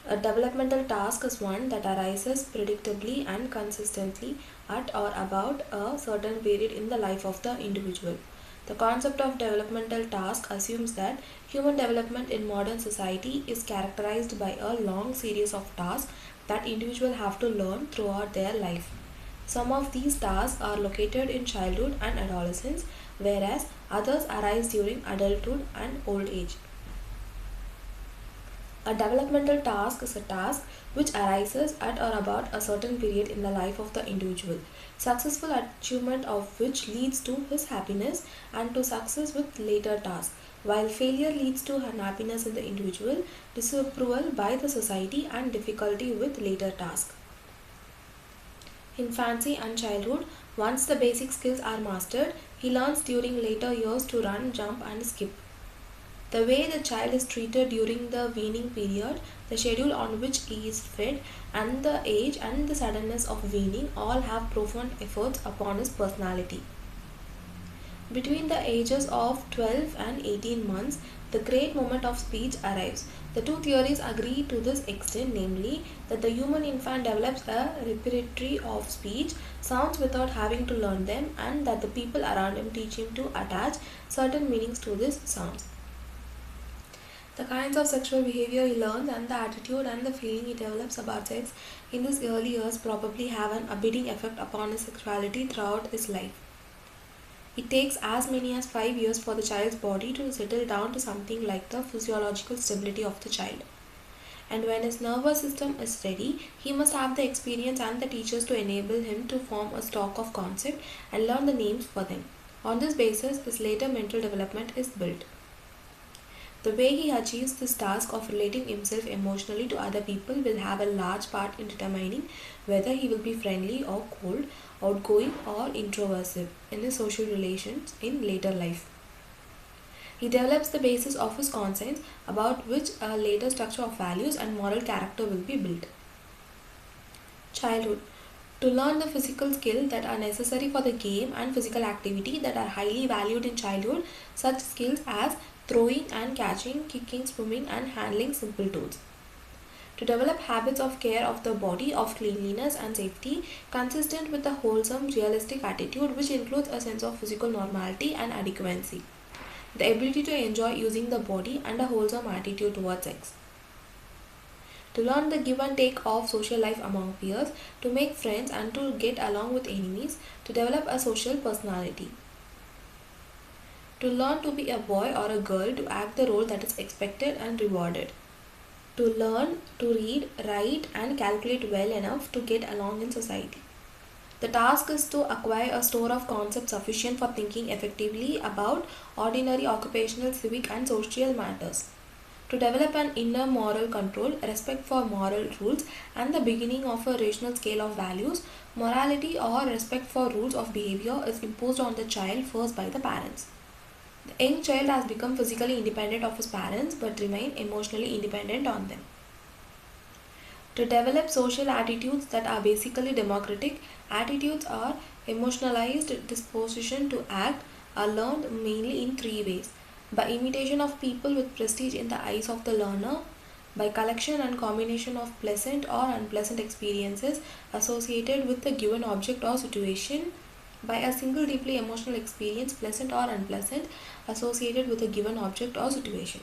A developmental task is one that arises predictably and consistently at or about a certain period in the life of the individual. The concept of developmental task assumes that human development in modern society is characterized by a long series of tasks that individuals have to learn throughout their life. Some of these tasks are located in childhood and adolescence, whereas others arise during adulthood and old age. A developmental task is a task which arises at or about a certain period in the life of the individual, successful achievement of which leads to his happiness and to success with later tasks, while failure leads to unhappiness in the individual, disapproval by the society, and difficulty with later tasks. Infancy and childhood, once the basic skills are mastered, he learns during later years to run, jump, and skip. The way the child is treated during the weaning period, the schedule on which he is fed, and the age and the suddenness of weaning all have profound efforts upon his personality. Between the ages of 12 and 18 months, the great moment of speech arrives. The two theories agree to this extent, namely, that the human infant develops a repertory of speech, sounds without having to learn them, and that the people around him teach him to attach certain meanings to these sounds. The kinds of sexual behavior he learns and the attitude and the feeling he develops about sex in these early years probably have an abiding effect upon his sexuality throughout his life. It takes as many as 5 years for the child's body to settle down to something like the physiological stability of the child. And when his nervous system is ready, he must have the experience and the teachers to enable him to form a stock of concepts and learn the names for them. On this basis, his later mental development is built. The way he achieves this task of relating himself emotionally to other people will have a large part in determining whether he will be friendly or cold, outgoing or introversive in his social relations in later life. He develops the basis of his conscience about which a later structure of values and moral character will be built. Childhood. To learn the physical skills that are necessary for the game and physical activity that are highly valued in childhood, such skills as throwing and catching, kicking, swimming, and handling simple tools. To develop habits of care of the body, of cleanliness and safety, consistent with a wholesome, realistic attitude which includes a sense of physical normality and adequacy. The ability to enjoy using the body and a wholesome attitude towards sex. To learn the give and take of social life among peers, to make friends and to get along with enemies, to develop a social personality. To learn to be a boy or a girl, to act the role that is expected and rewarded. To learn to read, write, and calculate well enough to get along in society. The task is to acquire a store of concepts sufficient for thinking effectively about ordinary occupational, civic, and social matters. To develop an inner moral control, respect for moral rules, and the beginning of a rational scale of values, morality or respect for rules of behavior is imposed on the child first by the parents. The young child has become physically independent of his parents but remain emotionally independent on them. To develop social attitudes that are basically democratic, attitudes are emotionalized disposition to act are learned mainly in three ways: by imitation of people with prestige in the eyes of the learner, by collection and combination of pleasant or unpleasant experiences associated with the given object or situation, by a single deeply emotional experience, pleasant or unpleasant, associated with a given object or situation.